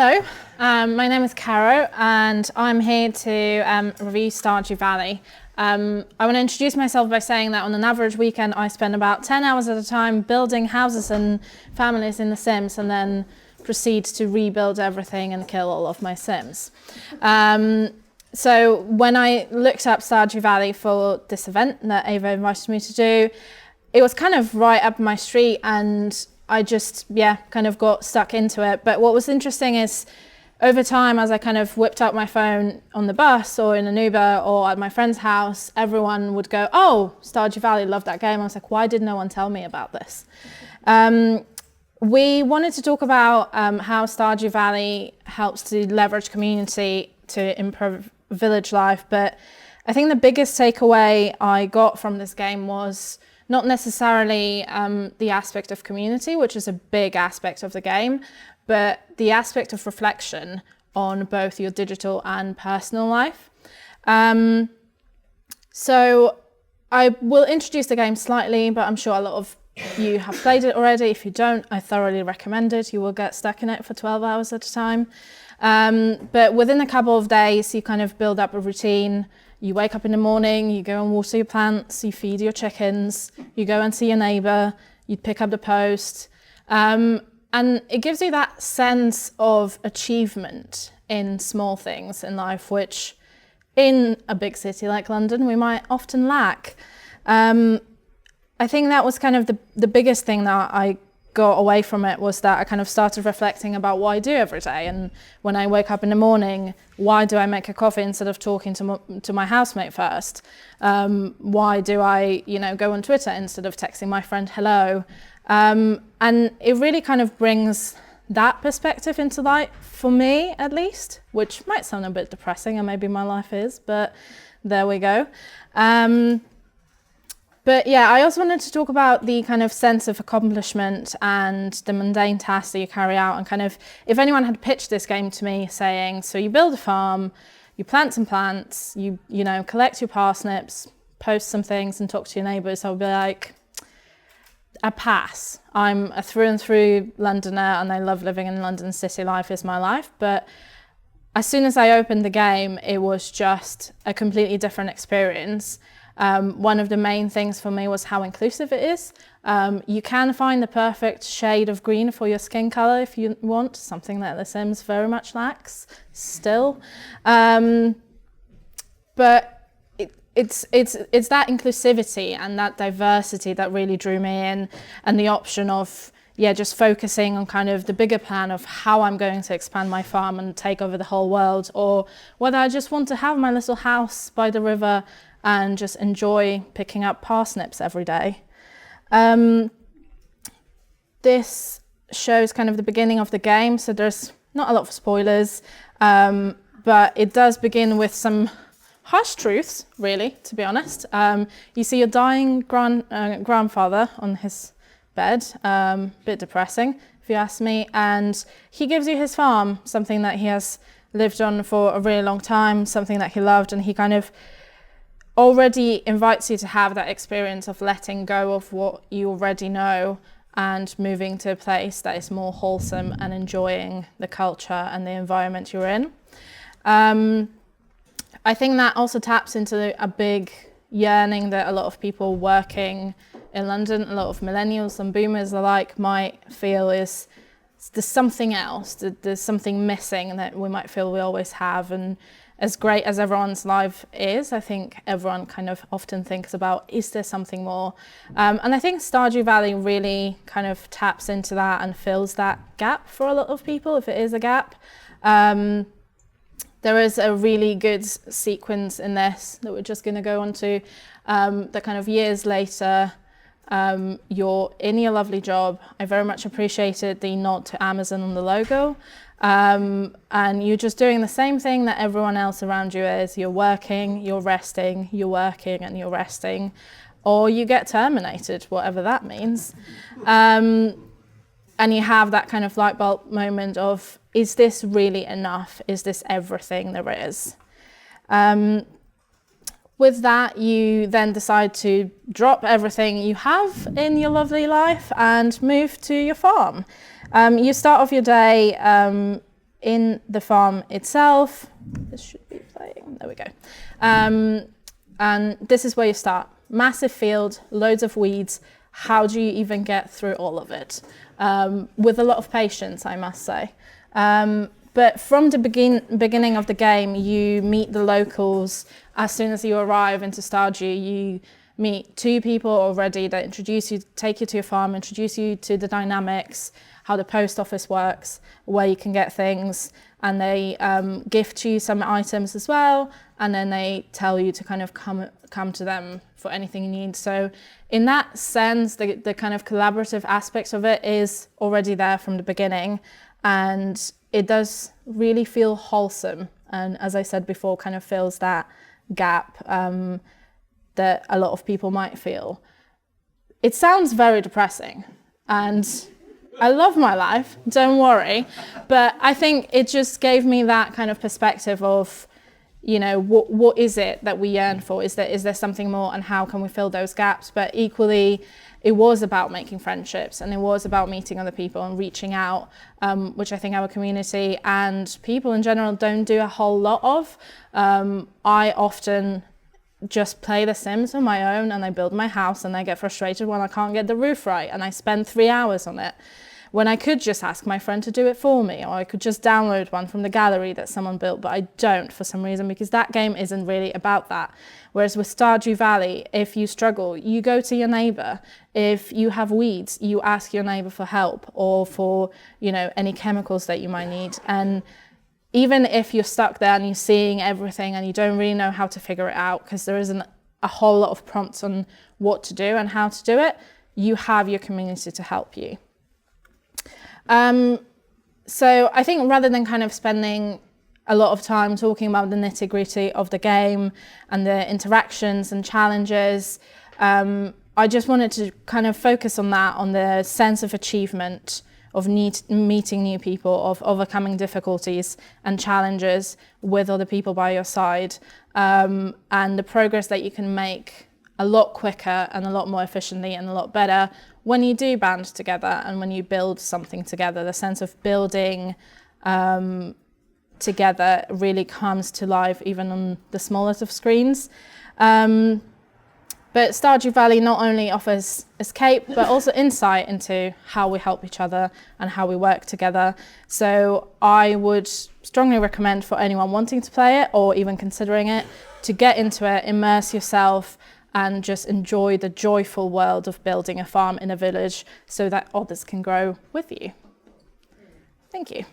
Hello, my name is Karo and I'm here to review Stardew Valley. I want to introduce myself by saying that on an average weekend I spend about 10 hours at a time building houses and families in The Sims and then proceed to rebuild everything and kill all of my Sims. So when I looked up Stardew Valley for this event that Ava invited me to do, it was kind of right up my street and I just, kind of got stuck into it. But what was interesting is over time, as I kind of whipped out my phone on the bus or in an Uber or at my friend's house, everyone would go, "Oh, Stardew Valley, love that game." I was like, why did no one tell me about this? We wanted to talk about how Stardew Valley helps to leverage community to improve village life. But I think the biggest takeaway I got from this game was not necessarily the aspect of community, which is a big aspect of the game, but the aspect of reflection on both your digital and personal life. So I will introduce the game slightly, but I'm sure a lot of you have played it already. If you don't, I thoroughly recommend it. You will get stuck in it for 12 hours at a time. But within a couple of days, you kind of build up a routine. You wake up in the morning, you go and water your plants, you feed your chickens, you go and see your neighbour, you pick up the post. And it gives you that sense of achievement in small things in life, which in a big city like London, we might often lack. I think that was kind of the biggest thing that I got away from it, was that I kind of started reflecting about what I do every day. And when I wake up in the morning, why do I make a coffee instead of talking to my housemate first? Why do I, go on Twitter instead of texting my friend hello? And it really kind of brings that perspective into light, for me at least, which might sound a bit depressing, and maybe my life is, but there we go. But I also wanted to talk about the kind of sense of accomplishment and the mundane tasks that you carry out, and kind of, if anyone had pitched this game to me saying, so you build a farm, you plant some plants, you collect your parsnips, post some things and talk to your neighbours, I would be like, a pass. I'm a through and through Londoner and I love living in London. City life is my life. But as soon as I opened the game, it was just a completely different experience. One of the main things for me was how inclusive it is. You can find the perfect shade of green for your skin color if you want, something that The Sims very much lacks still. But it's that inclusivity and that diversity that really drew me in, and the option of just focusing on kind of the bigger plan of how I'm going to expand my farm and take over the whole world, or whether I just want to have my little house by the river and just enjoy picking up parsnips every day. This shows kind of the beginning of the game, so there's not a lot of spoilers, but it does begin with some harsh truths, really, to be honest. You see your dying grandfather on his bed, bit depressing, if you ask me, and he gives you his farm, something that he has lived on for a really long time, something that he loved, and he kind of already invites you to have that experience of letting go of what you already know and moving to a place that is more wholesome and enjoying the culture and the environment you're in. I think that also taps into a big yearning that a lot of people working in London, a lot of millennials and boomers alike might feel is there's something else, there's something missing that we might feel we always have. And as great as everyone's life is, I think everyone kind of often thinks about, is there something more? And I think Stardew Valley really kind of taps into that and fills that gap for a lot of people, if it is a gap. There is a really good sequence in this that we're just going to go on to, that kind of years later, you're in your lovely job. I very much appreciated the nod to Amazon on the logo. And you're just doing the same thing that everyone else around you is. You're working, you're resting, you're working and you're resting, or you get terminated, whatever that means. And you have that kind of light bulb moment of, is this really enough? Is this everything there is? With that, you then decide to drop everything you have in your lovely life and move to your farm. You start off your day in the farm itself, this should be playing, there we go. And this is where you start. Massive field, loads of weeds. How do you even get through all of it? With a lot of patience, I must say. But from the beginning of the game, you meet the locals. As soon as you arrive into Stardew, you meet 2 people already that introduce you, take you to your farm, introduce you to the dynamics, how the post office works, where you can get things, and they gift you some items as well, and then they tell you to kind of come to them for anything you need. So in that sense, the kind of collaborative aspects of it is already there from the beginning, and it does really feel wholesome, and as I said before, kind of fills that gap that a lot of people might feel. It sounds very depressing, and I love my life, don't worry, but I think it just gave me that kind of perspective of, you know, what is it that we yearn for? Is there something more, and how can we fill those gaps? But equally, it was about making friendships, and it was about meeting other people and reaching out, which I think our community and people in general don't do a whole lot of. I often just play The Sims on my own, and I build my house, and I get frustrated when I can't get the roof right, and I spend 3 hours on it, when I could just ask my friend to do it for me, or I could just download one from the gallery that someone built, but I don't for some reason, because that game isn't really about that. Whereas with Stardew Valley, if you struggle, you go to your neighbor. If you have weeds, you ask your neighbor for help, or for, you know, any chemicals that you might need. And even if you're stuck there and you're seeing everything and you don't really know how to figure it out, because there isn't a whole lot of prompts on what to do and how to do it, you have your community to help you. So I think rather than kind of spending a lot of time talking about the nitty-gritty of the game and the interactions and challenges, I just wanted to kind of focus on that, on the sense of achievement, of meeting new people, of overcoming difficulties and challenges with other people by your side, and the progress that you can make a lot quicker and a lot more efficiently and a lot better when you do band together and when you build something together. The sense of building together really comes to life even on the smallest of screens. But Stardew Valley not only offers escape, but also insight into how we help each other and how we work together. So I would strongly recommend for anyone wanting to play it, or even considering it, to get into it, immerse yourself, and just enjoy the joyful world of building a farm in a village so that others can grow with you. Thank you.